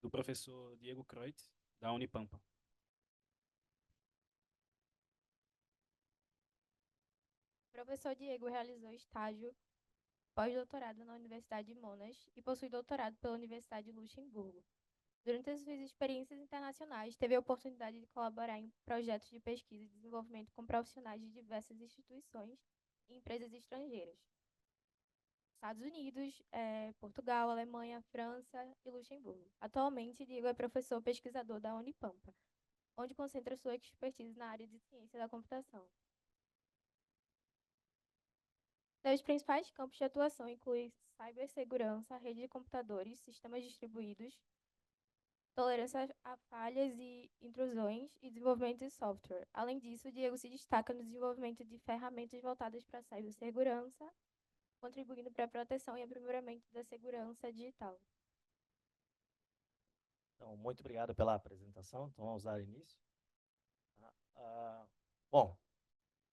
do professor Diego Kreutz, da Unipampa. O professor Diego realizou estágio pós-doutorado na Universidade de Monash e possui doutorado pela Universidade de Luxemburgo. Durante as suas experiências internacionais, teve a oportunidade de colaborar em projetos de pesquisa e desenvolvimento com profissionais de diversas instituições e empresas estrangeiras. Estados Unidos, Portugal, Alemanha, França e Luxemburgo. Atualmente, Diego é professor pesquisador da Unipampa, onde concentra sua expertise na área de ciência da computação. Seus principais campos de atuação incluem cibersegurança, rede de computadores, sistemas distribuídos, tolerância a falhas e intrusões e desenvolvimento de software. Além disso, Diego se destaca no desenvolvimento de ferramentas voltadas para a cibersegurança, contribuindo para a proteção e aprimoramento da segurança digital. Então, muito obrigado pela apresentação. Então, vamos dar início. Bom,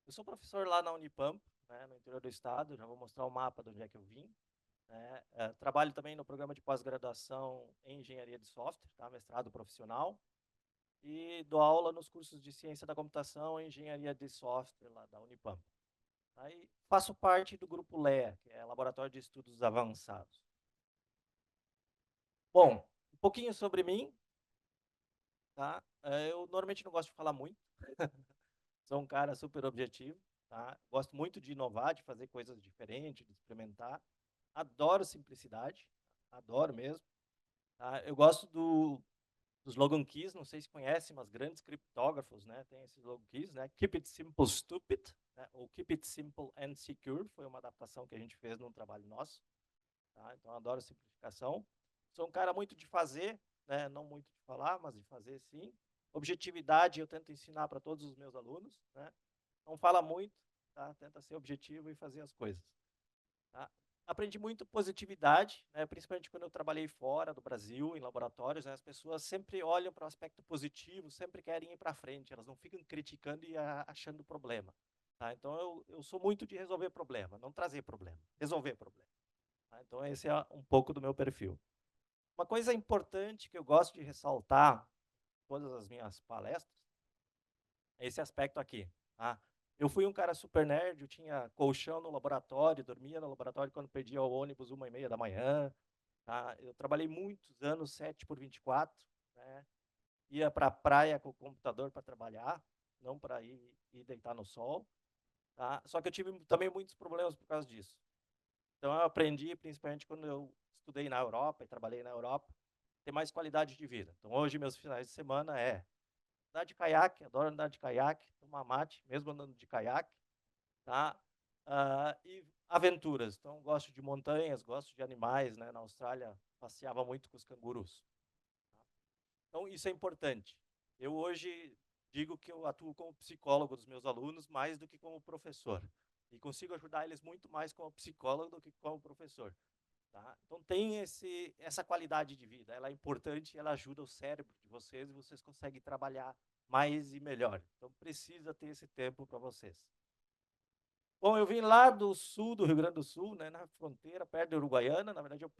eu sou professor lá na Unipamp, né, no interior do estado. Já vou mostrar o mapa de onde é que eu vim. Né. Trabalho também no programa de pós-graduação em engenharia de software, tá, mestrado profissional. E dou aula nos cursos de ciência da computação e engenharia de software lá da Unipamp. Aí faço parte do grupo LEA, que é Laboratório de Estudos Avançados. Bom, um pouquinho sobre mim. Tá? Eu normalmente não gosto de falar muito. Sou um cara super objetivo. Tá? Gosto muito de inovar, de fazer coisas diferentes, de experimentar. Adoro simplicidade. Adoro mesmo. Tá? Eu gosto dos slogan keys, não sei se conhecem, mas grandes criptógrafos, né, tem esses slogan keys, né, Keep it simple, stupid, né, ou Keep it simple and secure, foi uma adaptação que a gente fez num trabalho nosso, tá? Então adoro simplificação. Sou um cara muito de fazer, né, não muito de falar, mas de fazer sim. Objetividade eu tento ensinar para todos os meus alunos, né, não fala muito, tá, tenta ser objetivo e fazer as coisas. Tá? Aprendi muito positividade, né, principalmente quando eu trabalhei fora do Brasil, em laboratórios, né, as pessoas sempre olham para o aspecto positivo, sempre querem ir para frente, elas não ficam criticando e achando problema. Tá? Então, eu sou muito de resolver problema, não trazer problema, resolver problema. Tá? Então, esse é um pouco do meu perfil. Uma coisa importante que eu gosto de ressaltar em todas as minhas palestras é esse aspecto aqui. Tá? Eu fui um cara super nerd, eu tinha colchão no laboratório, dormia no laboratório quando perdia o ônibus 1h30 da manhã. Tá? Eu trabalhei muitos anos, 7 por 24, né? Ia para a praia com o computador para trabalhar, não para ir deitar no sol. Tá? Só que eu tive também muitos problemas por causa disso. Então eu aprendi, principalmente quando eu estudei na Europa e trabalhei na Europa, ter mais qualidade de vida. Então hoje meus finais de semana é andar de caiaque, adoro andar de caiaque, tomar mate, mesmo andando de caiaque, tá? E aventuras, então gosto de montanhas, gosto de animais, né? Na Austrália passeava muito com os cangurus. Tá? Então isso é importante. Eu hoje digo que eu atuo como psicólogo dos meus alunos mais do que como professor. E consigo ajudar eles muito mais como psicólogo do que como professor. Tá? Então tem essa qualidade de vida, ela é importante, ela ajuda o cérebro de vocês e vocês conseguem trabalhar mais e melhor. Então precisa ter esse tempo para vocês. Bom, eu vim lá do sul do Rio Grande do Sul, né, na fronteira, perto de Uruguaiana. Na verdade, eu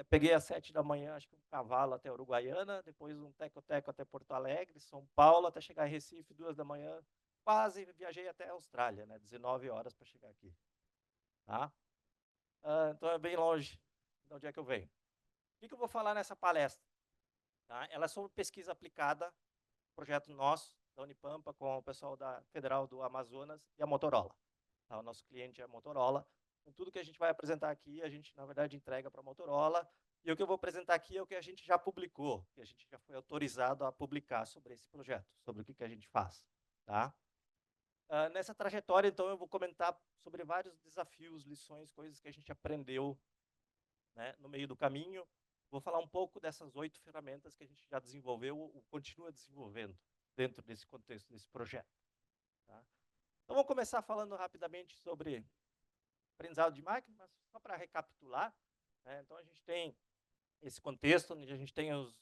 peguei às 7 da manhã, acho que um cavalo até Uruguaiana, depois um teco-teco até Porto Alegre, São Paulo, até chegar em Recife, 2 da manhã. Quase viajei até a Austrália, né, 19 horas para chegar aqui. Tá? Então é bem longe de onde é que eu venho. O que eu vou falar nessa palestra? Tá? Ela é sobre pesquisa aplicada, projeto nosso, da Unipampa, com o pessoal da Federal do Amazonas e a Motorola. Tá? O nosso cliente é a Motorola. Então, tudo que a gente vai apresentar aqui, a gente, na verdade, entrega para a Motorola. E o que eu vou apresentar aqui é o que a gente já publicou, que a gente já foi autorizado a publicar sobre esse projeto, sobre o que a gente faz. Tá? Nessa trajetória, então, eu vou comentar sobre vários desafios, lições, coisas que a gente aprendeu, né, no meio do caminho. Vou falar um pouco dessas 8 ferramentas que a gente já desenvolveu ou continua desenvolvendo dentro desse contexto, desse projeto. Tá? Então, vamos começar falando rapidamente sobre aprendizado de máquina, mas só para recapitular. Né? Então, a gente tem esse contexto, onde a gente tem os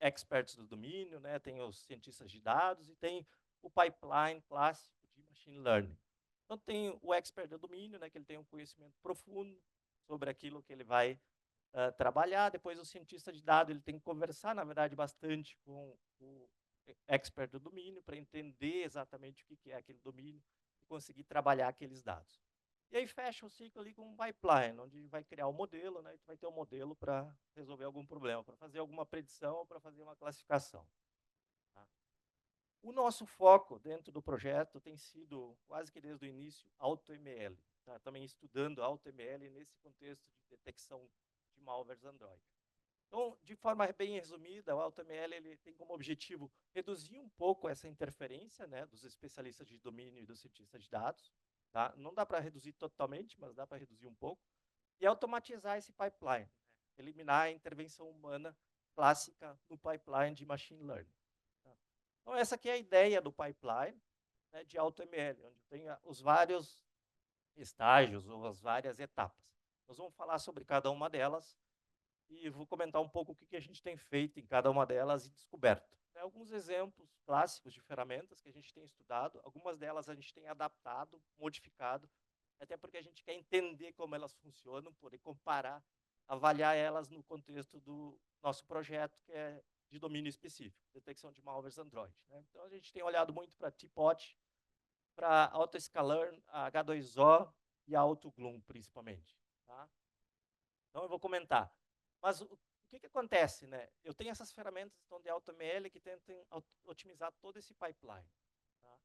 experts do domínio, né? Tem os cientistas de dados e tem o pipeline clássico de machine learning. Então, tem o expert do domínio, né? Que ele tem um conhecimento profundo sobre aquilo que ele vai trabalhar. Depois, o cientista de dados ele tem que conversar, na verdade, bastante com o expert do domínio para entender exatamente o que é aquele domínio e conseguir trabalhar aqueles dados. E aí fecha o ciclo ali com um pipeline, onde vai criar um modelo, né? E tu vai ter um modelo para resolver algum problema, para fazer alguma predição ou para fazer uma classificação. Tá? O nosso foco dentro do projeto tem sido, quase que desde o início, AutoML. Tá? Também estudando AutoML nesse contexto de detecção de malwares Android. Então, de forma bem resumida, o AutoML ele tem como objetivo reduzir um pouco essa interferência, né, dos especialistas de domínio e dos cientistas de dados. Tá? Não dá para reduzir totalmente, mas dá para reduzir um pouco. E automatizar esse pipeline, né? Eliminar a intervenção humana clássica no pipeline de machine learning. Tá? Então, essa aqui é a ideia do pipeline, né, de AutoML, onde tem os vários estágios ou as várias etapas. Nós vamos falar sobre cada uma delas e vou comentar um pouco o que a gente tem feito em cada uma delas e descoberto. Alguns exemplos clássicos de ferramentas que a gente tem estudado, algumas delas a gente tem adaptado, modificado, até porque a gente quer entender como elas funcionam, poder comparar, avaliar elas no contexto do nosso projeto, que é de domínio específico, detecção de malwares Android. Então, a gente tem olhado muito para Teapot, para AutoScaler, H2O e AutoGloom, principalmente. Tá? Então, eu vou comentar. Mas o que acontece? Né? Eu tenho essas ferramentas então, de AutoML que tentam otimizar todo esse pipeline. Tá?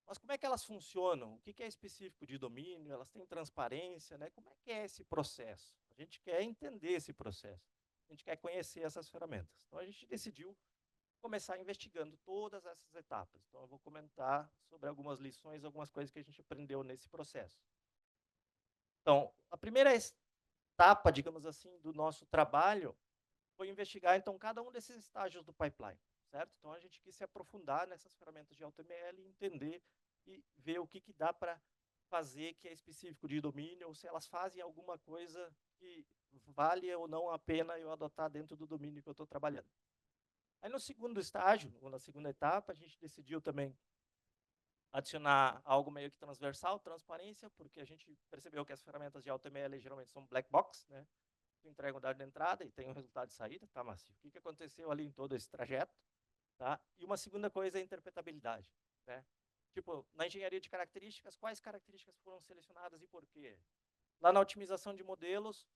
Mas como é que elas funcionam? O que é específico de domínio? Elas têm transparência? Né? Como é que é esse processo? A gente quer entender esse processo. A gente quer conhecer essas ferramentas. Então, a gente decidiu começar investigando todas essas etapas. Então, eu vou comentar sobre algumas lições, algumas coisas que a gente aprendeu nesse processo. Então, a primeira etapa, digamos assim, do nosso trabalho foi investigar, então, cada um desses estágios do pipeline, certo? Então, a gente quis se aprofundar nessas ferramentas de AutoML, entender e ver o que dá para fazer que é específico de domínio, ou se elas fazem alguma coisa que vale ou não a pena eu adotar dentro do domínio que eu estou trabalhando. Aí, no segundo estágio, ou na segunda etapa, a gente decidiu também adicionar algo meio que transversal, transparência, porque a gente percebeu que as ferramentas de AutoML geralmente são black box, né? Tu entrega um dado de entrada e tem um resultado de saída, tá, Márcio? O que aconteceu ali em todo esse trajeto, tá? E uma segunda coisa é a interpretabilidade, né? Tipo, na engenharia de características, quais características foram selecionadas e por quê? Lá na otimização de modelos,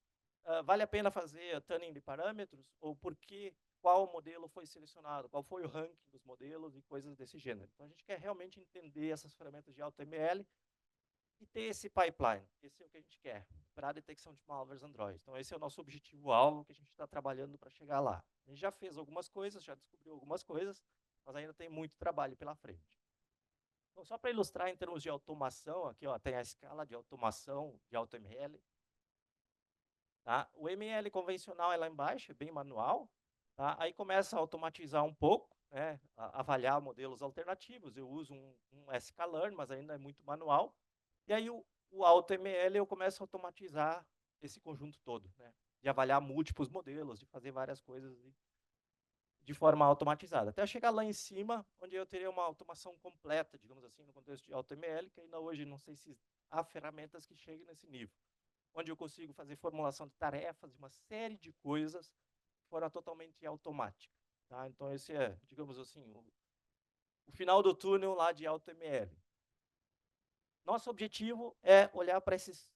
vale a pena fazer tuning de parâmetros ou por que qual modelo foi selecionado, qual foi o ranking dos modelos e coisas desse gênero. Então, a gente quer realmente entender essas ferramentas de AutoML e ter esse pipeline. Esse é o que a gente quer para a detecção de malwares Android. Então, esse é o nosso objetivo-alvo que a gente está trabalhando para chegar lá. A gente já fez algumas coisas, já descobriu algumas coisas, mas ainda tem muito trabalho pela frente. Então, só para ilustrar em termos de automação, aqui ó, tem a escala de automação de AutoML. Tá? O ML convencional é lá embaixo, é bem manual. Tá? Aí começa a automatizar um pouco, né? Avaliar modelos alternativos. Eu uso um sklearn, mas ainda é muito manual. E aí o AutoML eu começo a automatizar esse conjunto todo, né? De avaliar múltiplos modelos, de fazer várias coisas de forma automatizada. Até chegar lá em cima, onde eu teria uma automação completa, digamos assim, no contexto de AutoML, que ainda hoje não sei se há ferramentas que cheguem nesse nível. Onde eu consigo fazer formulação de tarefas, uma série de coisas de forma totalmente automática. Tá? Então, esse é, digamos assim, o final do túnel lá de AutoML. Nosso objetivo é olhar para esses,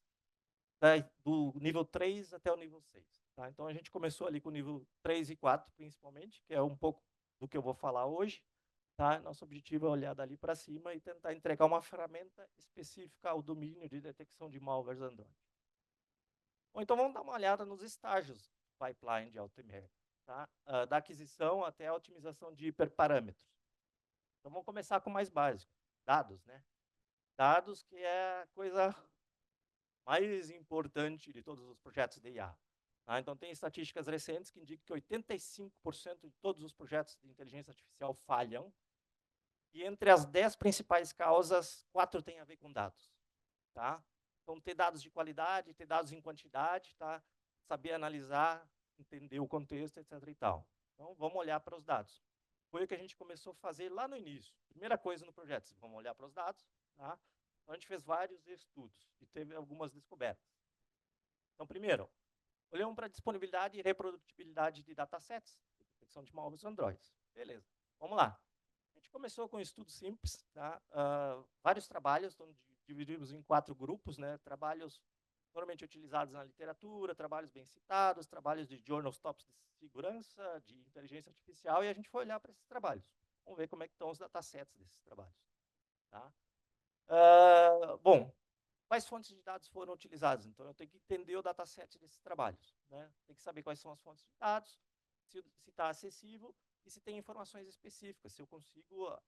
do nível 3 até o nível 6. Tá? Então, a gente começou ali com o nível 3 e 4, principalmente, que é um pouco do que eu vou falar hoje. Tá? Nosso objetivo é olhar dali para cima e tentar entregar uma ferramenta específica ao domínio de detecção de malwares Android. Ou então, vamos dar uma olhada nos estágios do pipeline de AutoML. Tá? Da aquisição até a otimização de hiperparâmetros. Então, vamos começar com o mais básico, dados, né? Dados, que é a coisa mais importante de todos os projetos de IA. Tá? Então, tem estatísticas recentes que indicam que 85% de todos os projetos de inteligência artificial falham, e entre as 10 principais causas, 4 têm a ver com dados. Tá? Então, ter dados de qualidade, ter dados em quantidade, tá? Saber analisar, entender o contexto, etc. e tal. Então, vamos olhar para os dados. Foi o que a gente começou a fazer lá no início. Primeira coisa no projeto, vamos olhar para os dados. Tá? Então, a gente fez vários estudos e teve algumas descobertas. Então, primeiro, Olhamos para disponibilidade e reprodutibilidade de datasets, detecção de malwares Android. Beleza, vamos lá. A gente começou com um estudo simples, tá? Vários trabalhos, então dividimos em 4 grupos, né? Trabalhos normalmente utilizados na literatura, trabalhos bem citados, trabalhos de journals tops de segurança, de inteligência artificial, e a gente foi olhar para esses trabalhos. Vamos ver como é que estão os datasets desses trabalhos. Tá? Bom, quais fontes de dados foram utilizadas? Então, eu tenho que entender o dataset desses trabalhos. Né? Tem que saber quais são as fontes de dados, se está acessível e se tem informações específicas, se eu consigo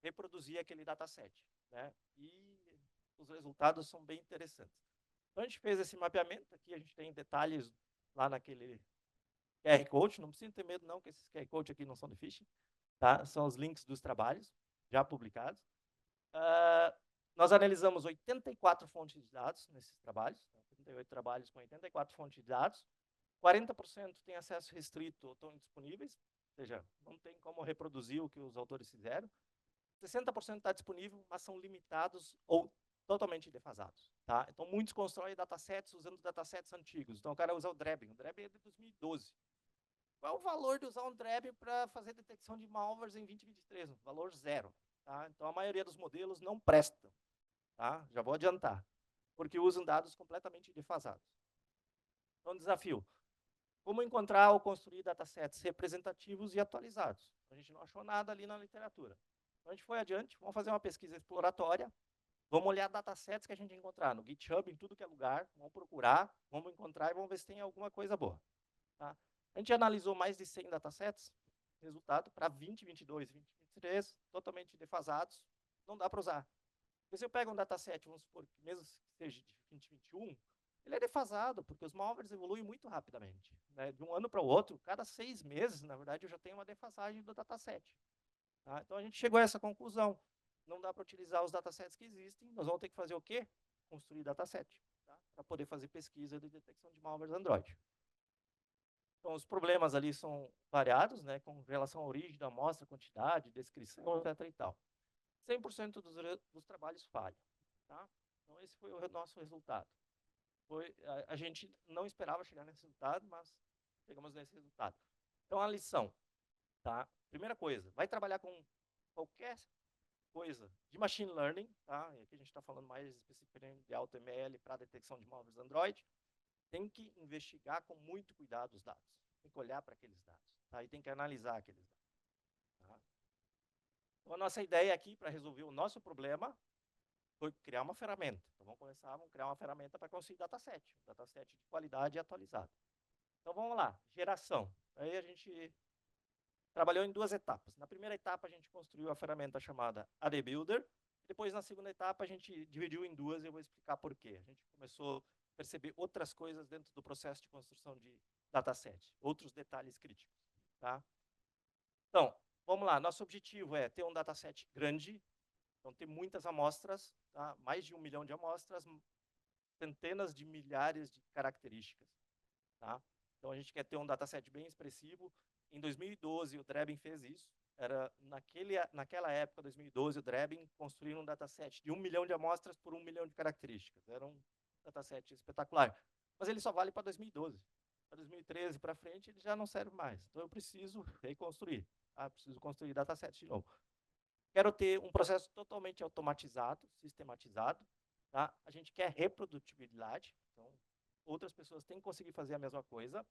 reproduzir aquele dataset. Né? E os resultados são bem interessantes. Então, a gente fez esse mapeamento. Aqui a gente tem detalhes lá naquele QR Code. Não precisa ter medo, não, que esses QR Code aqui não são de phishing. Tá? São os links dos trabalhos já publicados. Nós analisamos 84 fontes de dados nesses trabalhos, 38 trabalhos com 84 fontes de dados, 40% têm acesso restrito ou estão indisponíveis, ou seja, não tem como reproduzir o que os autores fizeram, 60% está disponível, mas são limitados ou totalmente defasados. Tá? Então, muitos constroem datasets usando datasets antigos. Então, o cara usa o Drabbing. O Drabbing é de 2012. Qual é o valor de usar um Drabbing para fazer detecção de malwares em 2023? Valor zero. Tá? Então, a maioria dos modelos não prestam. Tá? Já vou adiantar. Porque usam dados completamente defasados. Então, desafio. Como encontrar ou construir datasets representativos e atualizados? A gente não achou nada ali na literatura. Então, a gente foi adiante, vamos fazer uma pesquisa exploratória, vamos olhar datasets que a gente encontrar no GitHub, em tudo que é lugar, vamos procurar, vamos encontrar e vamos ver se tem alguma coisa boa. Tá? A gente analisou mais de 100 datasets, resultado para 2022, 2023, totalmente defasados, não dá para usar. Porque se eu pego um dataset, vamos supor que mesmo que seja de 2021, ele é defasado, porque os malwares evoluem muito rapidamente. Né? De um ano para o outro, cada 6 meses, na verdade, eu já tenho uma defasagem do dataset. Tá? Então, a gente chegou a essa conclusão. Não dá para utilizar os datasets que existem, nós vamos ter que fazer o quê? Construir dataset, tá? Para poder fazer pesquisa de detecção de malwares Android. Então, os problemas ali são variados, né, com relação à origem da amostra, quantidade, descrição, etc. e tal. 100% dos trabalhos falham. Tá? Então, esse foi o nosso resultado. A gente não esperava chegar nesse resultado, mas chegamos nesse resultado. Então, a lição. Tá? Primeira coisa, vai trabalhar com qualquer coisa de machine learning, tá? E aqui a gente está falando mais especificamente de AutoML para detecção de malwares Android. Tem que investigar com muito cuidado os dados. Tem que olhar para aqueles dados. Tá? E tem que analisar aqueles dados. Tá? Então, a nossa ideia aqui, para resolver o nosso problema, foi criar uma ferramenta. Então, vamos criar uma ferramenta para conseguir dataset. Dataset de qualidade e atualizado. Então, vamos lá. Geração. Aí a gente trabalhou em 2 etapas. Na primeira etapa, a gente construiu a ferramenta chamada AD Builder. Depois, na segunda etapa, a gente dividiu em 2 e eu vou explicar por quê. A gente começou a perceber outras coisas dentro do processo de construção de dataset, outros detalhes críticos. Tá? Então, vamos lá. Nosso objetivo é ter um dataset grande, então ter muitas amostras, tá? Mais de 1 milhão de amostras, centenas de milhares de características. Tá? Então, a gente quer ter um dataset bem expressivo. Em 2012, o Drabbing fez isso. Era naquela época, 2012, o Drabbing construiu um dataset de 1 milhão de amostras por 1 milhão de características. Era um dataset espetacular. Mas ele só vale para 2012. Para 2013 para frente, ele já não serve mais. Então, eu preciso reconstruir. Tá? Preciso construir dataset de novo. Quero ter um processo totalmente automatizado, sistematizado. Tá? A gente quer reprodutibilidade. Então, outras pessoas têm que conseguir fazer a mesma coisa.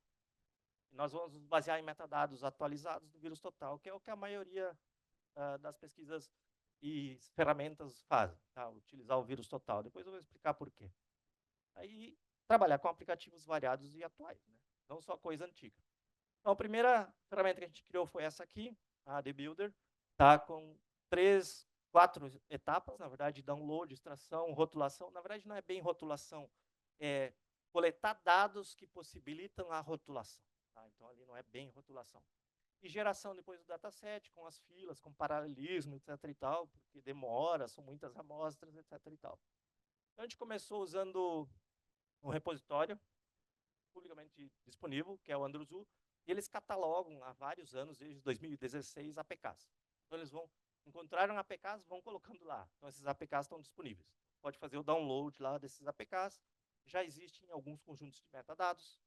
Nós vamos nos basear em metadados atualizados do vírus total, que é o que a maioria das pesquisas e ferramentas fazem, tá? Utilizar o vírus total. Depois eu vou explicar por quê. Aí, trabalhar com aplicativos variados e atuais, né? Não só coisa antiga. Então, a primeira ferramenta que a gente criou foi essa aqui, a AD Builder, tá? Com 4 etapas, na verdade, download, extração, rotulação. Na verdade, não é bem rotulação, é coletar dados que possibilitam a rotulação. Tá? Então, ali não é bem rotulação. E geração depois do dataset, com as filas, com paralelismo, etc. e tal, porque demora, são muitas amostras, etc. e tal. Então, a gente começou usando um repositório publicamente disponível, que é o Androzu, e eles catalogam há vários anos, desde 2016, APKs. Então, eles encontraram APKs, vão colocando lá. Então, esses APKs estão disponíveis. Pode fazer o download lá desses APKs. Já existem alguns conjuntos de metadados,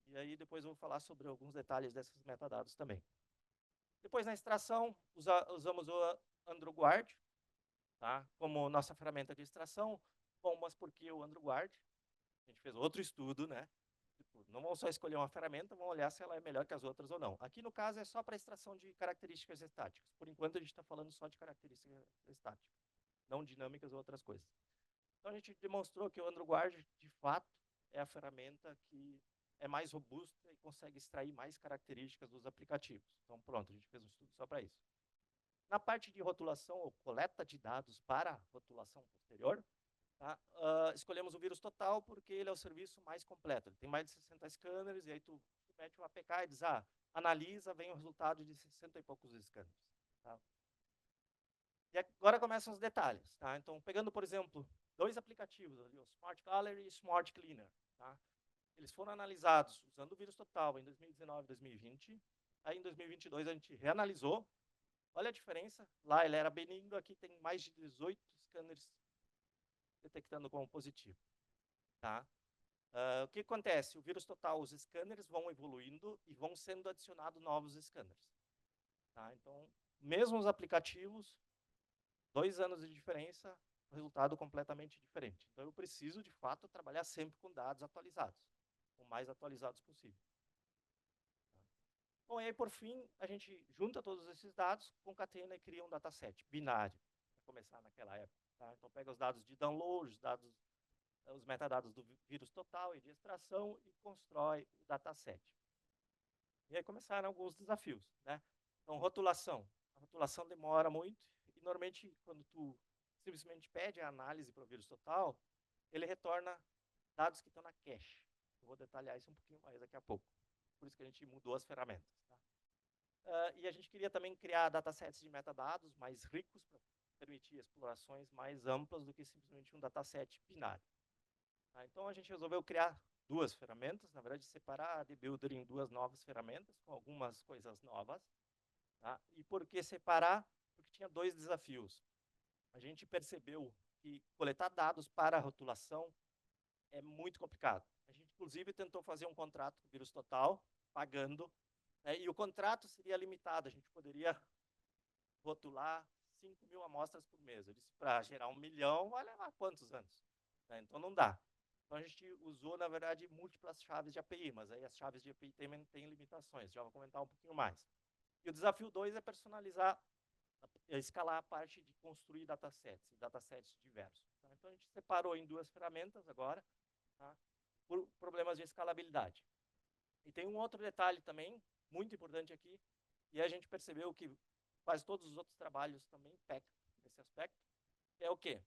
E aí depois eu vou falar sobre alguns detalhes desses metadados também. Depois, na extração, usamos o AndroGuard, tá? Como nossa ferramenta de extração. Bom, mas por que o AndroGuard? A gente fez outro estudo, né? Tipo, não vamos só escolher uma ferramenta, vamos olhar se ela é melhor que as outras ou não. Aqui, no caso, é só para extração de características estáticas. Por enquanto, a gente está falando só de características estáticas, não dinâmicas ou outras coisas. Então, a gente demonstrou que o AndroGuard, de fato, é a ferramenta que é mais robusta e consegue extrair mais características dos aplicativos. Então, pronto, a gente fez um estudo só para isso. Na parte de rotulação ou coleta de dados para rotulação posterior, tá? Escolhemos o vírus total porque ele é o serviço mais completo. Ele tem mais de 60 scanners, e aí tu mete o APK e diz, analisa, vem o resultado de 60 e poucos scanners. Tá? E agora começam os detalhes. Tá? Então, pegando, por exemplo, dois aplicativos, ali, o Smart Gallery e o Smart Cleaner. Tá? Eles foram analisados usando o vírus total em 2019 e 2020. Aí, em 2022, a gente reanalisou. Olha a diferença. Lá ele era benigno, aqui tem mais de 18 scanners detectando como positivo. Tá? O que acontece? O vírus total, os scanners vão evoluindo e vão sendo adicionados novos scanners. Tá? Então, mesmo os aplicativos, 2 anos de diferença, resultado completamente diferente. Então, eu preciso, de fato, trabalhar sempre com dados atualizados, o mais atualizados possível. Bom, e aí, por fim, a gente junta todos esses dados, concatena e cria um dataset binário, para começar naquela época. Tá? Então, pega os dados de download, os metadados do vírus total e de extração e constrói o dataset. E aí começaram alguns desafios, né? Então, rotulação. A rotulação demora muito e, normalmente, quando tu simplesmente pede a análise para o vírus total, ele retorna dados que estão na cache. Eu vou detalhar isso um pouquinho mais daqui a pouco. Por isso que a gente mudou as ferramentas. Tá? E a gente queria também criar datasets de metadados mais ricos para permitir explorações mais amplas do que simplesmente um dataset binário. Tá? Então, a gente resolveu criar 2 ferramentas, na verdade, separar a DBuilder em 2 novas ferramentas, com algumas coisas novas. Tá? E por que separar? Porque tinha 2 desafios. A gente percebeu que coletar dados para a rotulação é muito complicado. A gente, inclusive, tentou fazer um contrato com o vírus total, pagando, né? E o contrato seria limitado, a gente poderia rotular 5.000 amostras por mês. Eu disse, para gerar 1 milhão, vai levar quantos anos? Né? Então, não dá. Então, a gente usou, na verdade, múltiplas chaves de API, mas aí as chaves de API têm limitações, já vou comentar um pouquinho mais. E o desafio 2 é personalizar, escalar a parte de construir datasets diversos. Tá? Então, a gente separou em 2 ferramentas agora, tá? Por problemas de escalabilidade. E tem um outro detalhe também, muito importante aqui, e a gente percebeu que quase todos os outros trabalhos também pecam nesse aspecto, que é o quê?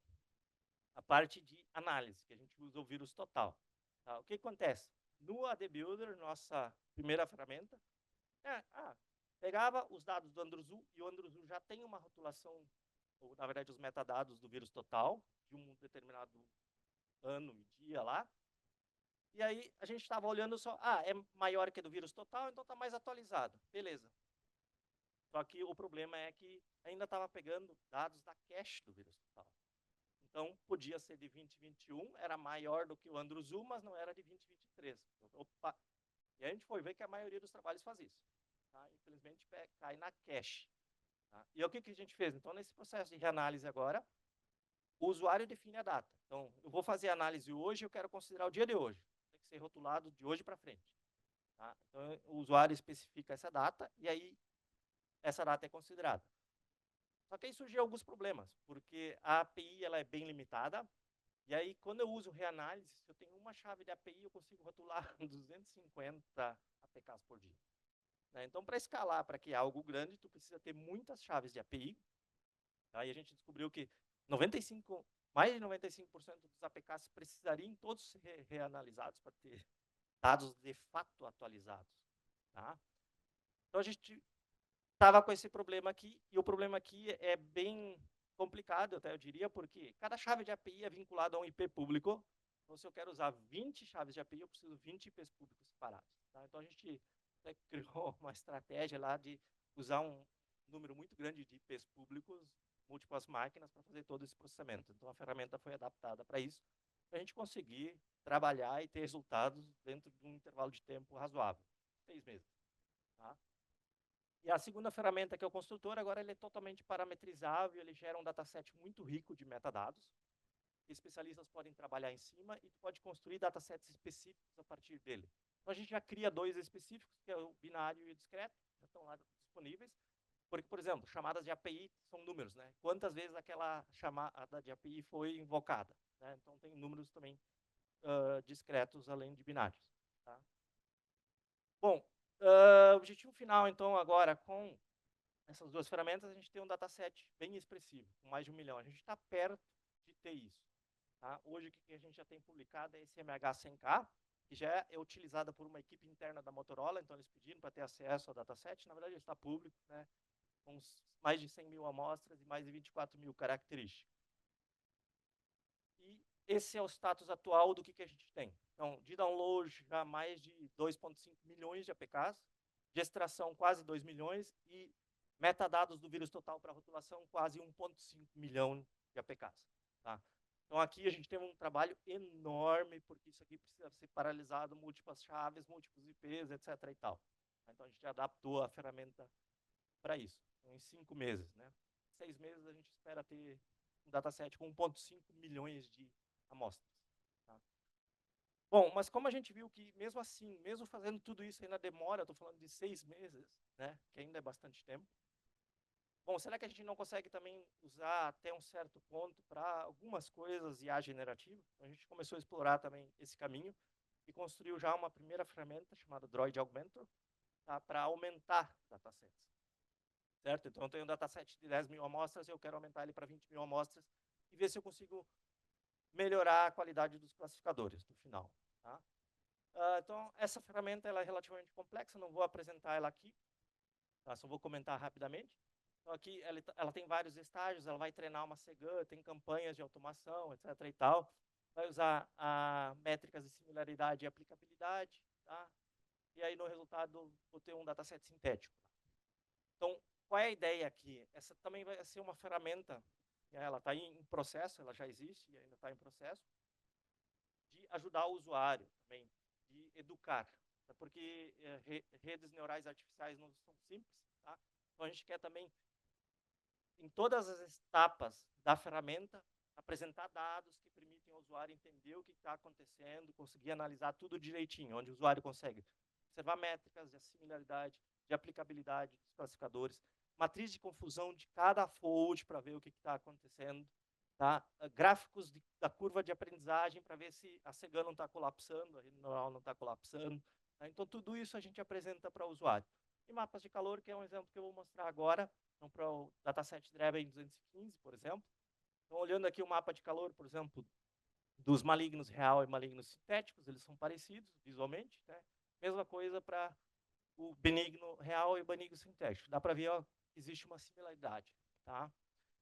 A parte de análise, que a gente usa o vírus total. Tá? O que acontece? No AD Builder, nossa primeira ferramenta, pegava os dados do Androzu, e o Androzu já tem uma rotulação, ou na verdade os metadados do vírus total, de um determinado ano e dia lá, e aí a gente estava olhando só, é maior que do vírus total, então está mais atualizado. Beleza. Só que o problema é que ainda estava pegando dados da cache do vírus total. Então, podia ser de 2021, era maior do que o Androzu, mas não era de 2023. Então, opa! E a gente foi ver que a maioria dos trabalhos faz isso. Tá? Infelizmente, cai na cache. Tá? E o que a gente fez? Então, nesse processo de reanálise agora, o usuário define a data. Então, eu vou fazer a análise hoje, eu quero considerar o dia de hoje. Tem que ser rotulado de hoje para frente. Tá? Então, o usuário especifica essa data, e aí essa data é considerada. Só que aí surgiu alguns problemas, porque a API ela é bem limitada, e aí quando eu uso reanálise, se eu tenho uma chave de API, eu consigo rotular 250 APKs por dia. Né? Então, para escalar, para criar algo grande, tu precisa ter muitas chaves de API. Tá? E a gente descobriu que mais de 95% dos APKs precisariam todos ser reanalisados para ter dados de fato atualizados. Tá? Então, a gente estava com esse problema aqui, e o problema aqui é bem complicado, até eu diria, porque cada chave de API é vinculada a um IP público. Então, se eu quero usar 20 chaves de API, eu preciso de 20 IPs públicos separados. Tá? Então, a gente criou uma estratégia lá de usar um número muito grande de IPs públicos, múltiplas máquinas, para fazer todo esse processamento. Então, a ferramenta foi adaptada para isso. para a gente conseguir trabalhar e ter resultados dentro de um intervalo de tempo razoável, 6 meses. Tá? E a segunda ferramenta, que é o construtor, agora ele é totalmente parametrizável, ele gera um dataset muito rico de metadados, especialistas podem trabalhar em cima e tu pode construir datasets específicos a partir dele. Então, a gente já cria 2 específicos, que é o binário e o discreto, já estão lá disponíveis, porque, por exemplo, chamadas de API são números, né? Quantas vezes aquela chamada de API foi invocada, né? Então, tem números também discretos, além de binários. Tá? Bom, objetivo final, então, agora, com essas 2 ferramentas, a gente tem um dataset bem expressivo, com mais de 1 milhão. A gente está perto de ter isso. Tá? Hoje, o que a gente já tem publicado é esse MH100K, que já é utilizada por uma equipe interna da Motorola, então eles pediram para ter acesso ao dataset. Na verdade, ele está público, né? Com mais de 100 mil amostras e mais de 24 mil características. E esse é o status atual do que a gente tem. Então, de download, já mais de 2,5 milhões de APKs, de extração, quase 2 milhões, e metadados do vírus total para rotulação, quase 1,5 milhão de APKs. Tá? Então, aqui a gente tem um trabalho enorme, porque isso aqui precisa ser paralisado, múltiplas chaves, múltiplos IPs, etc. e tal. Então, a gente adaptou a ferramenta para isso, então, em 5 meses. Né? 6 meses a gente espera ter um dataset com 1,5 milhões de amostras. Tá? Bom, mas como a gente viu que, mesmo assim, mesmo fazendo tudo isso, ainda demora, estou falando de 6 meses, né? Que ainda é bastante tempo. Bom, será que a gente não consegue também usar até um certo ponto para algumas coisas IA generativa? Então, a gente começou a explorar também esse caminho e construiu já uma primeira ferramenta chamada Droid Augmentor, tá, para aumentar datasets. Certo? Então, eu tenho um dataset de 10 mil amostras e eu quero aumentar ele para 20 mil amostras e ver se eu consigo melhorar a qualidade dos classificadores no final. Tá? Então, essa ferramenta ela é relativamente complexa, não vou apresentar ela aqui, tá? Só vou comentar rapidamente. Então, aqui ela tem vários estágios, ela vai treinar uma CGAN, tem campanhas de automação, etc. e tal. Vai usar métricas de similaridade e aplicabilidade, tá? E aí, no resultado, vou ter um dataset sintético. Então, qual é a ideia aqui? Essa também vai ser uma ferramenta, ela está em processo, ela já existe e ainda está em processo, de ajudar o usuário também, de educar, tá? Porque redes neurais artificiais não são simples, tá? Então, a gente quer também, em todas as etapas da ferramenta, apresentar dados que permitem ao usuário entender o que está acontecendo, conseguir analisar tudo direitinho, onde o usuário consegue observar métricas de similaridade, de aplicabilidade dos classificadores, matriz de confusão de cada fold para ver o que está acontecendo, tá? Gráficos da curva de aprendizagem para ver se a CGAN não está colapsando, a rede neural não está colapsando. Tá? Então, tudo isso a gente apresenta para o usuário. E mapas de calor, que é um exemplo que eu vou mostrar agora, então, para o dataset Draven 215, por exemplo. Então, olhando aqui o mapa de calor, por exemplo, dos malignos real e malignos sintéticos, eles são parecidos visualmente, né? Mesma coisa para o benigno real e o benigno sintético. Dá para ver, ó, que existe uma similaridade, tá?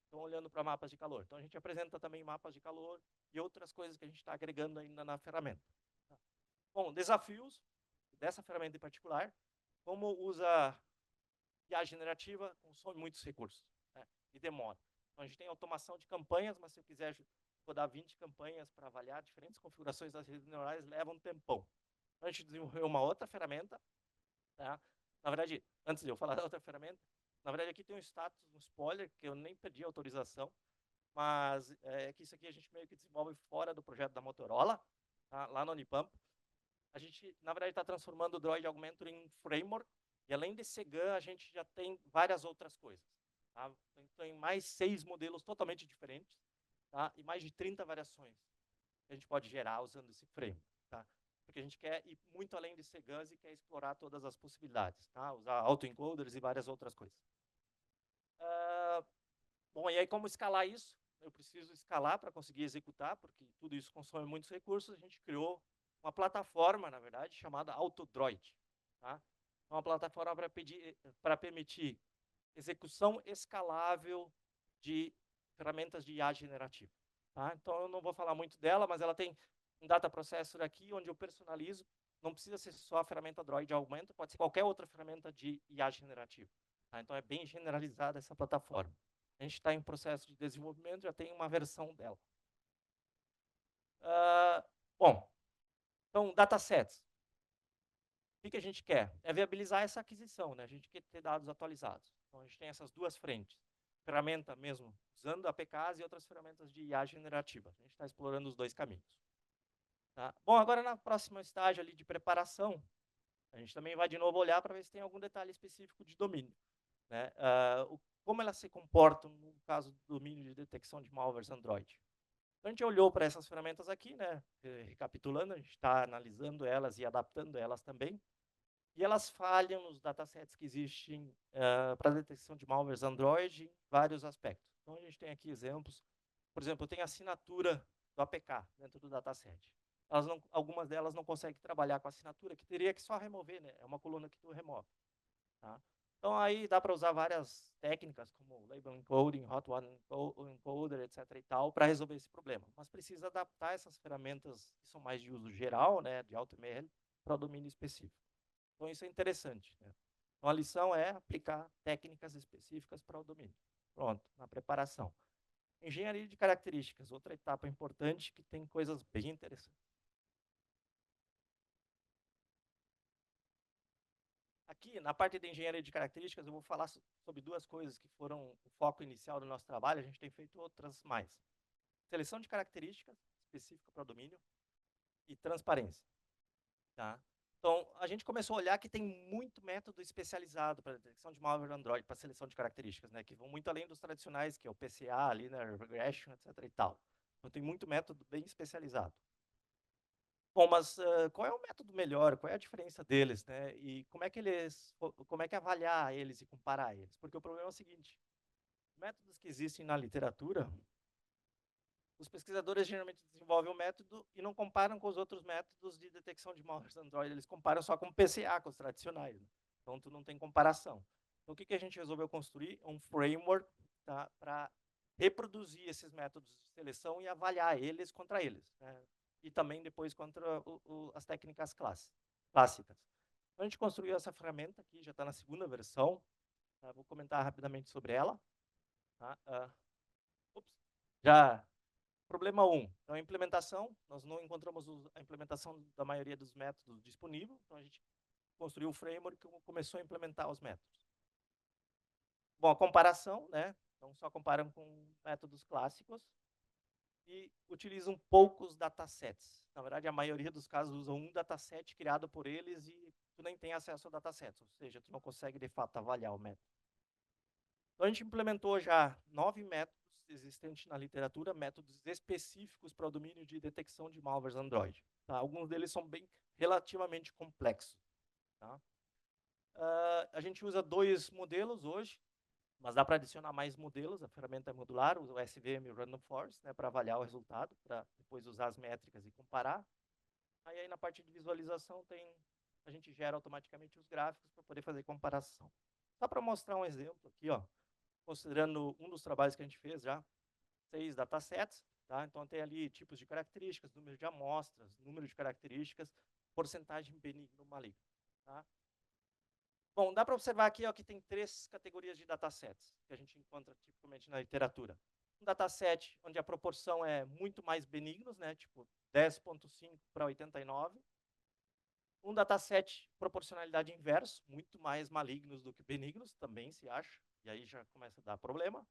Então, olhando para mapas de calor. Então, a gente apresenta também mapas de calor e outras coisas que a gente está agregando ainda na ferramenta. Tá? Bom, desafios dessa ferramenta em particular, como usa IA generativa, consome muitos recursos, né? E demora. Então, a gente tem automação de campanhas, mas se eu quiser rodar 20 campanhas para avaliar diferentes configurações das redes neurais, leva um tempão. Então, a gente desenvolveu uma outra ferramenta, tá? Na verdade, antes de eu falar da outra ferramenta, na verdade aqui tem um status, um spoiler, que eu nem pedi autorização, mas é que isso aqui a gente meio que desenvolve fora do projeto da Motorola, tá? Lá no Unipamp. A gente, na verdade, está transformando o Droid Augmentor em um framework, e além desse CGAN, a gente já tem várias outras coisas. Tá? Então, tem mais 6 modelos totalmente diferentes, tá? E mais de 30 variações que a gente pode gerar usando esse framework. Tá? Porque a gente quer ir muito além de CGANs e quer explorar todas as possibilidades. Tá? Usar autoencoders e várias outras coisas. Bom, e aí como escalar isso? Eu preciso escalar para conseguir executar, porque tudo isso consome muitos recursos. A gente criou uma plataforma, na verdade, chamada AutoDroid. Tá? Uma plataforma para permitir execução escalável de ferramentas de IA generativa. Tá? Então, eu não vou falar muito dela, mas ela tem um data processor aqui, onde eu personalizo. Não precisa ser só a ferramenta Droid Augmentor, pode ser qualquer outra ferramenta de IA generativa. Tá? Então, é bem generalizada essa plataforma. A gente está em processo de desenvolvimento, já tem uma versão dela. Bom, então, datasets. O que a gente quer? É viabilizar essa aquisição, né? A gente quer ter dados atualizados. Então, a gente tem essas duas frentes. Ferramenta mesmo, usando APKs e outras ferramentas de IA generativa. A gente está explorando os dois caminhos. Tá? Bom, agora na próxima estágio ali de preparação, a gente também vai de novo olhar para ver se tem algum detalhe específico de domínio. Né? Como elas se comportam no caso do domínio de detecção de malwares Android. Então, a gente olhou para essas ferramentas aqui, né? Recapitulando, a gente está analisando elas e adaptando elas também. E elas falham nos datasets que existem para detecção de malwares Android em vários aspectos. Então, a gente tem aqui exemplos. Por exemplo, eu tenho a assinatura do APK dentro do dataset. Algumas delas não conseguem trabalhar com a assinatura, que teria que só remover, né? É uma coluna que tu remove. Tá? Então, aí dá para usar várias técnicas, como Label Encoding, Hot One Encoder, etc. e tal, para resolver esse problema. Mas precisa adaptar essas ferramentas que são mais de uso geral, né, de AutoML, para o domínio específico. Então, isso é interessante. Né? Então, a lição é aplicar técnicas específicas para o domínio. Pronto, na preparação. Engenharia de características, outra etapa importante que tem coisas bem interessantes. Aqui, na parte de engenharia de características, eu vou falar sobre duas coisas que foram o foco inicial do nosso trabalho. A gente tem feito outras mais. Seleção de características específica para o domínio e transparência. Tá? Então, a gente começou a olhar que tem muito método especializado para detecção de malware Android, para seleção de características, né, que vão muito além dos tradicionais, que é o PCA, Linear Regression, etc. e tal. Então, tem muito método bem especializado. Bom, mas qual é o método melhor? Qual é a diferença deles, né? E como é que avaliar eles e comparar eles? Porque o problema é o seguinte: métodos que existem na literatura, os pesquisadores geralmente desenvolvem um método e não comparam com os outros métodos de detecção de malwares Android. Eles comparam só com o PCA, com os tradicionais. Né? Então, tu não tem comparação. Então, o que a gente resolveu construir? Um framework, tá, para reproduzir esses métodos de seleção e avaliar eles contra eles. Né? E também depois contra as técnicas clássicas. Então, a gente construiu essa ferramenta aqui, já está na segunda versão. Tá? Vou comentar rapidamente sobre ela. Tá? Problema 1, então a implementação, nós não encontramos a implementação da maioria dos métodos disponível, então a gente construiu o framework e começou a implementar os métodos. Bom, a comparação, né? Então só comparam com métodos clássicos e utilizam poucos datasets. Na verdade, a maioria dos casos usam um dataset criado por eles e tu nem tem acesso ao dataset, ou seja, tu não consegue de fato avaliar o método. Então a gente implementou já 9 métodos existentes na literatura, métodos específicos para o domínio de detecção de malwares Android. Tá? Alguns deles são relativamente complexos. Tá? A gente usa 2 modelos hoje, mas dá para adicionar mais modelos. A ferramenta é modular, usa o SVM e o Random Forest, né, para avaliar o resultado, para depois usar as métricas e comparar. Aí na parte de visualização a gente gera automaticamente os gráficos para poder fazer comparação. Só para mostrar um exemplo aqui, ó, considerando um dos trabalhos que a gente fez já, 6 datasets, tá? Então tem ali tipos de características, número de amostras, número de características, porcentagem benigno maligno, tá? Bom, dá para observar aqui ó, que tem 3 categorias de datasets que a gente encontra tipicamente na literatura. Um dataset onde a proporção é muito mais benignos, né, tipo 10,5 para 89. Um dataset proporcionalidade inverso, muito mais malignos do que benignos, também se acha, e aí já começa a dar problema.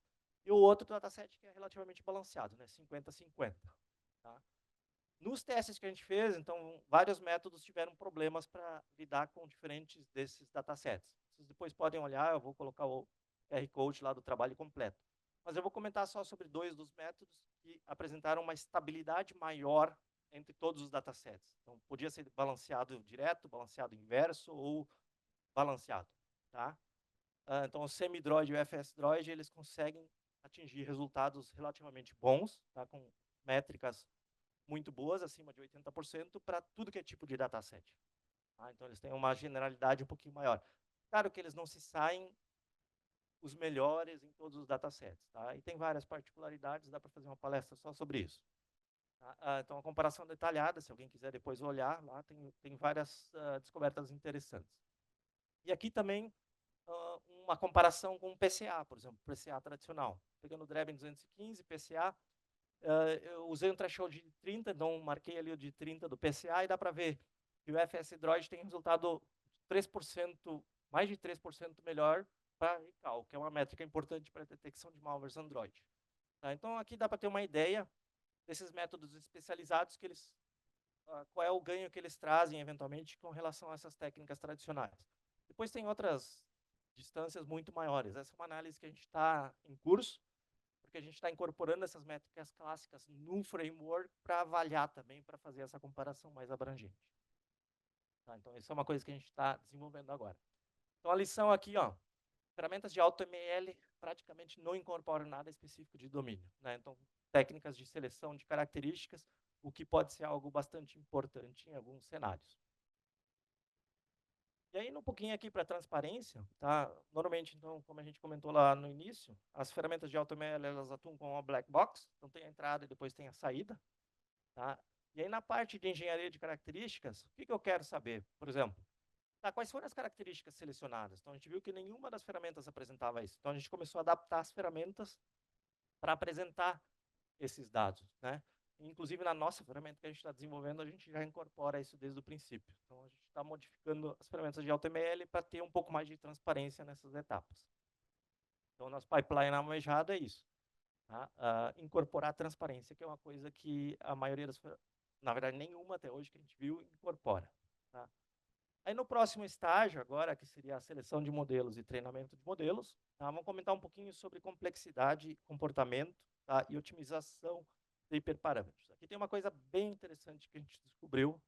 E o outro dataset que é relativamente balanceado, né, 50-50. Tá? Nos testes que a gente fez, então, vários métodos tiveram problemas para lidar com diferentes desses datasets. Vocês depois podem olhar, eu vou colocar o QR Code lá do trabalho completo. Mas eu vou comentar só sobre 2 dos métodos que apresentaram uma estabilidade maior entre todos os datasets. Então, podia ser balanceado direto, balanceado inverso ou balanceado. Tá? Então, o Semidroid e o FSDroid, eles conseguem atingir resultados relativamente bons, tá? Com métricas muito boas, acima de 80%, para tudo que é tipo de dataset. Tá? Então, eles têm uma generalidade um pouquinho maior. Claro que eles não se saem os melhores em todos os datasets. Tá? E tem várias particularidades, dá para fazer uma palestra só sobre isso. Tá? Então, a comparação detalhada, se alguém quiser depois olhar, lá tem várias descobertas interessantes. E aqui também uma comparação com o PCA, por exemplo, PCA tradicional. Pegando o Draven 215, PCA, eu usei um threshold de 30, então marquei ali o de 30 do PCA e dá para ver que o FS Droid tem resultado 3%, mais de 3% melhor para recall, que é uma métrica importante para a detecção de malwares Android. Tá? Então, aqui dá para ter uma ideia desses métodos especializados, que eles, qual é o ganho que eles trazem, eventualmente, com relação a essas técnicas tradicionais. Depois tem outras distâncias muito maiores. Essa é uma análise que a gente está em curso, porque a gente está incorporando essas métricas clássicas num framework para avaliar também, para fazer essa comparação mais abrangente. Tá? Então, isso é uma coisa que a gente está desenvolvendo agora. Então, a lição aqui, ó, ferramentas de AutoML praticamente não incorporam nada específico de domínio, né? Então, técnicas de seleção de características, o que pode ser algo bastante importante em alguns cenários. E aí, um pouquinho aqui para transparência, tá? Normalmente, então, como a gente comentou lá no início, as ferramentas de AutoML, elas atuam com uma black box, então tem a entrada e depois tem a saída, tá? E aí, na parte de engenharia de características, o que eu quero saber? Por exemplo, tá, quais foram as características selecionadas? Então, a gente viu que nenhuma das ferramentas apresentava isso. Então, a gente começou a adaptar as ferramentas para apresentar esses dados, né? Inclusive, na nossa ferramenta que a gente está desenvolvendo, a gente já incorpora isso desde o princípio. Então, a gente está modificando as ferramentas de AutoML para ter um pouco mais de transparência nessas etapas. Então, nosso pipeline almejado é isso. Tá? Incorporar transparência, que é uma coisa que a maioria das, na verdade, nenhuma até hoje que a gente viu, incorpora. Tá? Aí, no próximo estágio, agora, que seria a seleção de modelos e treinamento de modelos, tá? Vamos comentar um pouquinho sobre complexidade, comportamento, tá? E otimização de hiperparâmetros. Aqui tem uma coisa bem interessante que a gente descobriu,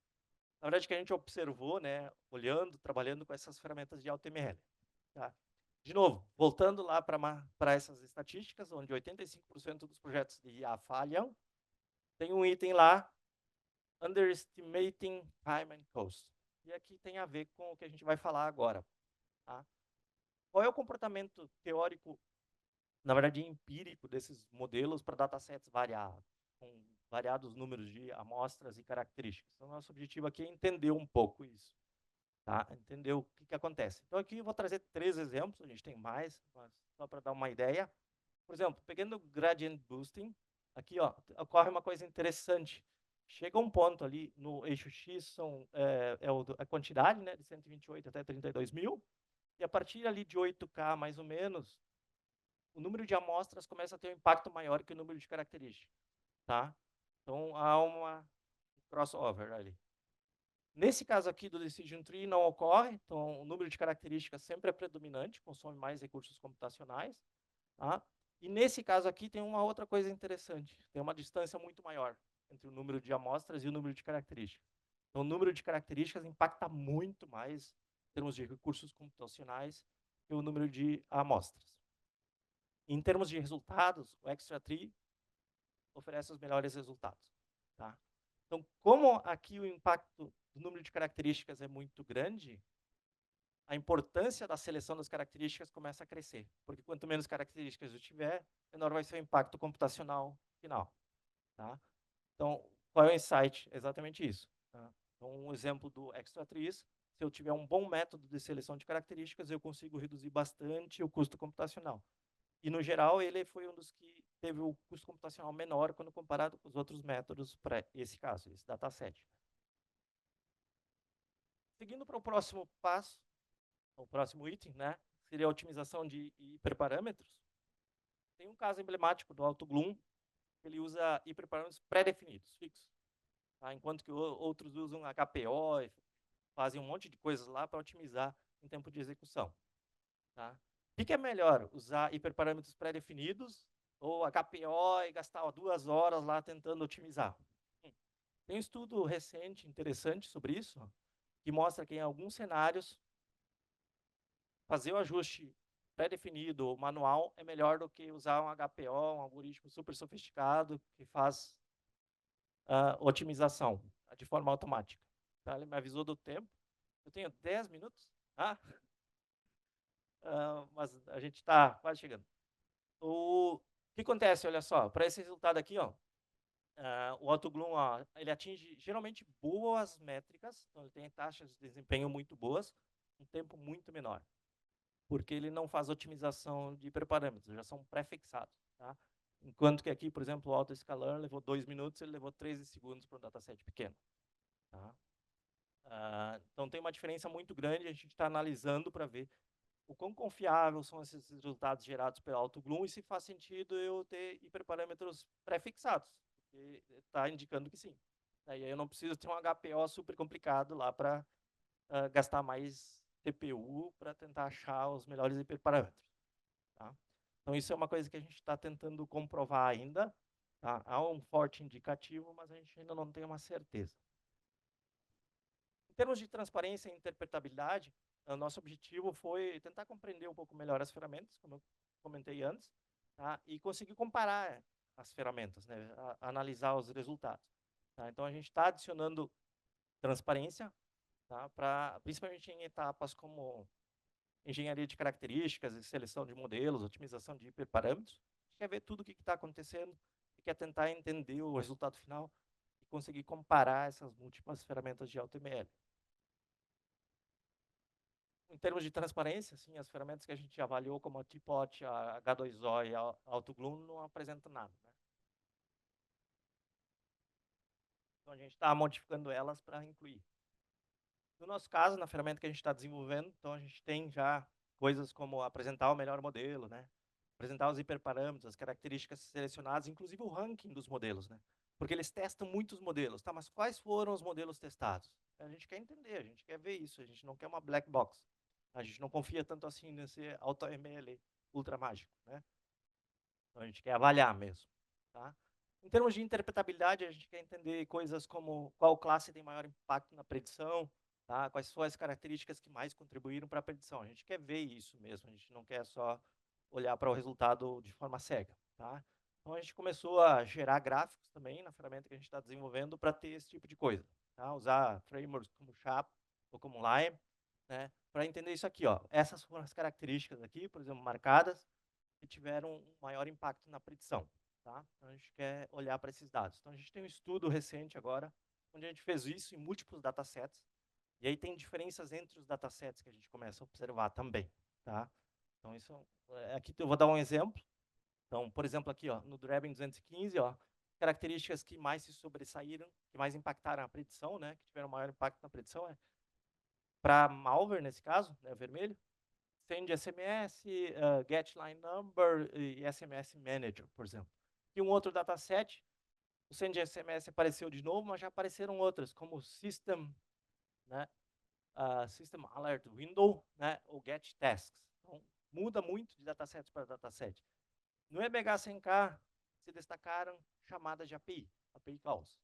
na verdade, que a gente observou, né, olhando, trabalhando com essas ferramentas de AutoML. Tá? De novo, voltando lá para essas estatísticas, onde 85% dos projetos de IA falham, tem um item lá, Underestimating Time and Cost. E aqui tem a ver com o que a gente vai falar agora. Tá? Qual é o comportamento teórico, na verdade empírico, desses modelos para datasets variados, com variados números de amostras e características? Então, nosso objetivo aqui é entender um pouco isso. Tá? Entender o que acontece. Então, aqui eu vou trazer 3 exemplos, a gente tem mais, mas só para dar uma ideia. Por exemplo, pegando o Gradient Boosting, aqui ó, ocorre uma coisa interessante. Chega um ponto ali no eixo X, a quantidade, né, de 128 até 32 mil, e a partir ali de 8K, mais ou menos, o número de amostras começa a ter um impacto maior que o número de características. Tá? Então, há um crossover ali. Nesse caso aqui do Decision Tree não ocorre, então o número de características sempre é predominante, consome mais recursos computacionais. Tá? E nesse caso aqui tem uma outra coisa interessante, tem uma distância muito maior entre o número de amostras e o número de características. Então, o número de características impacta muito mais em termos de recursos computacionais que o número de amostras. Em termos de resultados, o Extra Tree oferece os melhores resultados. Tá? Então, como aqui o impacto do número de características é muito grande, a importância da seleção das características começa a crescer. Porque quanto menos características eu tiver, menor vai ser o impacto computacional final. Tá? Então, qual é o insight? Exatamente isso. Tá? Então, um exemplo do Extra Trees, se eu tiver um bom método de seleção de características, eu consigo reduzir bastante o custo computacional. E, no geral, ele foi um dos que teve o custo computacional menor quando comparado com os outros métodos para esse caso, esse dataset. Seguindo para o próximo passo, o próximo item, né, seria a otimização de hiperparâmetros. Tem um caso emblemático do AutoGloom, que ele usa hiperparâmetros pré-definidos, fixos. Tá? Enquanto que outros usam HPO, e fazem um monte de coisas lá para otimizar em tempo de execução. Tá? O que é melhor, usar hiperparâmetros pré-definidos ou HPO e gastar 2 horas lá tentando otimizar? Tem um estudo recente, interessante sobre isso, que mostra que em alguns cenários, fazer o ajuste pré-definido ou manual é melhor do que usar um HPO, um algoritmo super sofisticado que faz otimização de forma automática. Tá? Ele me avisou do tempo. Eu tenho 10 minutos, tá? Mas a gente está quase chegando. O que acontece, olha só, para esse resultado aqui, ó, o AutoGloom, ele atinge geralmente boas métricas, então ele tem taxas de desempenho muito boas, um tempo muito menor, porque ele não faz otimização de hiperparâmetros, já são pré-fixados. Tá? Enquanto que aqui, por exemplo, o AutoScaler levou 2 minutos, ele levou 13 segundos para um dataset pequeno. Tá? Então, tem uma diferença muito grande, a gente está analisando para ver o quão confiável são esses resultados gerados pelo AutoGloom e se faz sentido eu ter hiperparâmetros pré-fixados, porque está indicando que sim. Aí eu não preciso ter um HPO super complicado lá para gastar mais CPU para tentar achar os melhores hiperparâmetros. Tá? Então, isso é uma coisa que a gente está tentando comprovar ainda. Tá? Há um forte indicativo, mas a gente ainda não tem uma certeza. Em termos de transparência e interpretabilidade, o nosso objetivo foi tentar compreender um pouco melhor as ferramentas, como eu comentei antes, tá? E conseguir comparar as ferramentas, né? Analisar os resultados. Tá? Então, a gente está adicionando transparência, tá? Principalmente em etapas como engenharia de características e seleção de modelos, otimização de hiperparâmetros. A gente quer ver tudo o que está acontecendo e quer tentar entender o resultado final e conseguir comparar essas múltiplas ferramentas de AutoML. Em termos de transparência, assim, as ferramentas que a gente avaliou, como a Teapot, a H2O e a AutoGloom, não apresentam nada. Né? Então, a gente está modificando elas para incluir. No nosso caso, na ferramenta que a gente está desenvolvendo, então a gente tem já coisas como apresentar o melhor modelo, né? Apresentar os hiperparâmetros, as características selecionadas, inclusive o ranking dos modelos, né? Porque eles testam muitos modelos, tá? Mas quais foram os modelos testados? A gente quer entender, a gente quer ver isso, a gente não quer uma black box. A gente não confia tanto assim nesse AutoML ultra mágico, né? Então a gente quer avaliar mesmo, tá? Em termos de interpretabilidade, a gente quer entender coisas como qual classe tem maior impacto na predição, tá? Quais são as características que mais contribuíram para a predição. A gente quer ver isso mesmo, a gente não quer só olhar para o resultado de forma cega, tá? Então a gente começou a gerar gráficos também na ferramenta que a gente está desenvolvendo para ter esse tipo de coisa, tá? Usar frameworks como Chap ou como Lime, né? Para entender isso aqui, ó. Essas foram as características aqui, por exemplo, marcadas, que tiveram um maior impacto na predição. Tá? Então, a gente quer olhar para esses dados. Então, a gente tem um estudo recente agora, onde a gente fez isso em múltiplos datasets, e aí tem diferenças entre os datasets que a gente começa a observar também. Tá? Então, aqui eu vou dar um exemplo. Então, por exemplo, aqui ó, no Draben 215, ó, características que mais se sobressaíram, que mais impactaram a predição, né, que tiveram maior impacto na predição, para malware, nesse caso, né, vermelho, send SMS, get line number e SMS manager, por exemplo. E um outro dataset, o send SMS apareceu de novo, mas já apareceram outras, como system, né, system alert window, né, ou get tasks. Então, muda muito de dataset para dataset. No EBH100K se destacaram chamadas de API, API calls.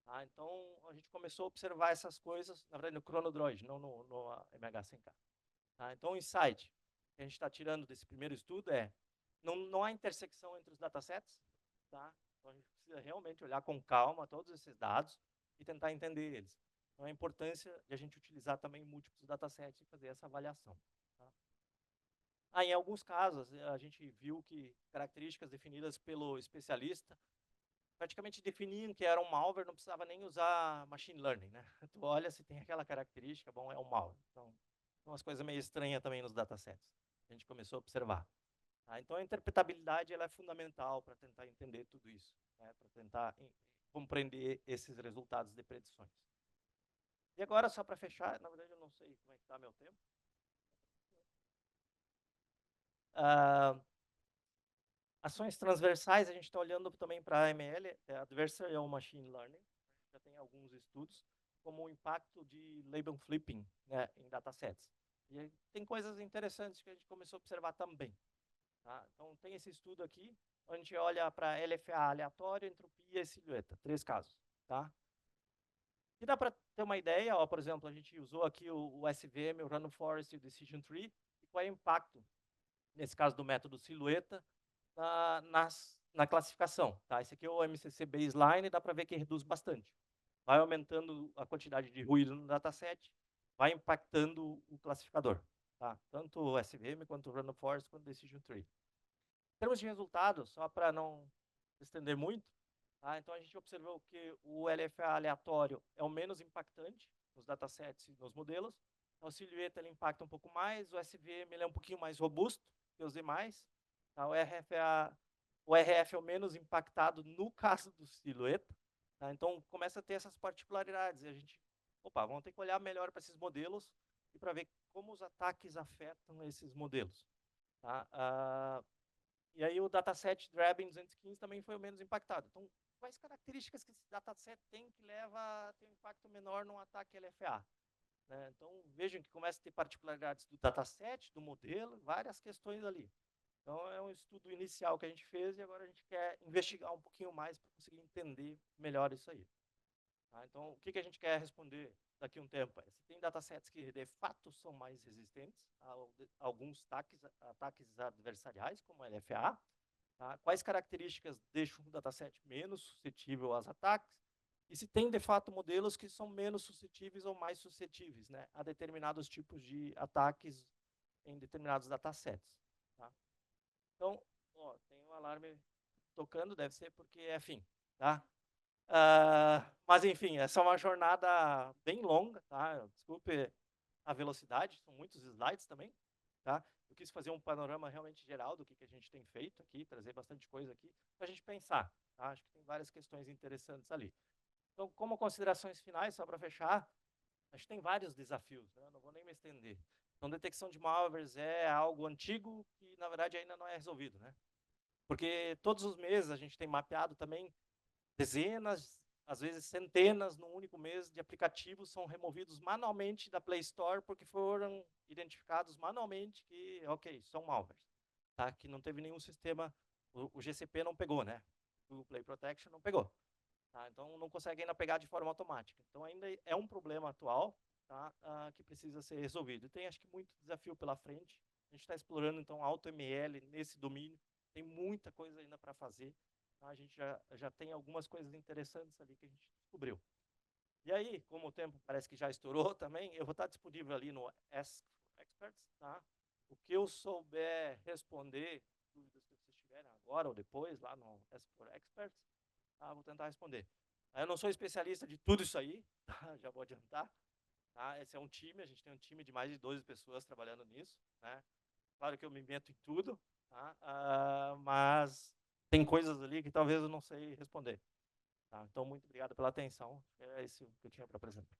Tá? Então, a gente começou a observar essas coisas, na verdade, no ChronoDroid, não no MH100K. Tá? Então, o insight que a gente está tirando desse primeiro estudo não há intersecção entre os datasets, tá? Então, a gente precisa realmente olhar com calma todos esses dados e tentar entender eles. Então, a importância de a gente utilizar também múltiplos datasets e fazer essa avaliação. Tá? Em alguns casos, a gente viu que características definidas pelo especialista praticamente definiam que era um malware, não precisava nem usar machine learning, né? Tu olha se tem aquela característica, bom, é um malware. Então, umas coisas meio estranhas também nos datasets. A gente começou a observar. Tá? Então, a interpretabilidade ela é fundamental para tentar entender tudo isso, né? Para tentar compreender esses resultados de predições. E agora, só para fechar, na verdade, eu não sei como é que está meu tempo. Ações transversais, a gente está olhando também para a AML, Adversarial Machine Learning. Já tem alguns estudos, como o impacto de label flipping, né, em datasets. E tem coisas interessantes que a gente começou a observar também. Tá? Então, tem esse estudo aqui, onde a gente olha para LFA aleatório, entropia e silhueta, 3 casos. Tá? E dá para ter uma ideia, ó, por exemplo, a gente usou aqui o SVM, o Random Forest e o Decision Tree, e qual é o impacto, nesse caso do método silhueta, na classificação. Tá? Esse aqui é o MCC baseline, dá para ver que reduz bastante. Vai aumentando a quantidade de ruído no dataset, vai impactando o classificador. Tá? Tanto o SVM, quanto o Random Forest, quanto o Decision Tree. Em termos de resultados, só para não estender muito, tá? Então a gente observou que o LFA aleatório é o menos impactante nos datasets e nos modelos. O silhueta ele impacta um pouco mais, o SVM ele é um pouquinho mais robusto que os demais. Tá? O RFA o RF é o menos impactado no caso do silhueta, tá? Então, começa a ter essas particularidades, e a gente, vamos ter que olhar melhor para esses modelos e para ver como os ataques afetam esses modelos, tá? E aí o dataset Draben 215 também foi o menos impactado. Então, quais características que esse dataset tem que leva a ter um impacto menor num ataque LFA? Né? Então, vejam que começa a ter particularidades do dataset, do modelo, várias questões ali. Então, é um estudo inicial que a gente fez e agora a gente quer investigar um pouquinho mais para conseguir entender melhor isso aí. Tá? Então, o que a gente quer responder daqui a um tempo? Se tem datasets que, de fato, são mais resistentes a alguns ataques adversariais, como a LFA, tá? Quais características deixam um dataset menos suscetível aos ataques? E se tem, de fato, modelos que são menos suscetíveis ou mais suscetíveis, né, a determinados tipos de ataques em determinados datasets. Tá? Então, tem um alarme tocando, deve ser porque é fim. Tá? Mas, enfim, essa é uma jornada bem longa. Tá? Desculpe a velocidade, são muitos slides também. Tá? Eu quis fazer um panorama realmente geral do que a gente tem feito aqui, trazer bastante coisa aqui, para a gente pensar. Tá? Acho que tem várias questões interessantes ali. Então, como considerações finais, só para fechar, acho que tem vários desafios, né? Não vou nem me estender. Então, detecção de malwares é algo antigo que, na verdade, ainda não é resolvido, né? Porque todos os meses a gente tem mapeado também dezenas, às vezes centenas, num único mês, de aplicativos são removidos manualmente da Play Store porque foram identificados manualmente que, ok, são malwares, tá? Que não teve nenhum sistema, o GCP não pegou, né? O Google Play Protection não pegou. Tá? Então, não consegue ainda pegar de forma automática. Então, ainda é um problema atual, tá? Que precisa ser resolvido. E tem, acho que, muito desafio pela frente. A gente está explorando, então, AutoML nesse domínio. Tem muita coisa ainda para fazer. Tá? A gente já tem algumas coisas interessantes ali que a gente descobriu. E aí, como o tempo parece que já estourou também, eu vou estar disponível ali no Ask Experts. Tá? O que eu souber responder, dúvidas que vocês tiverem agora ou depois, lá no Ask for Experts, vou tentar responder. Eu não sou especialista de tudo isso aí, tá? Já vou adiantar. Tá? Esse é um time, a gente tem um time de mais de 12 pessoas trabalhando nisso. Né? Claro que eu me meto em tudo, tá? Mas tem coisas ali que talvez eu não sei responder. Tá? Então, muito obrigado pela atenção. É isso que eu tinha para apresentar.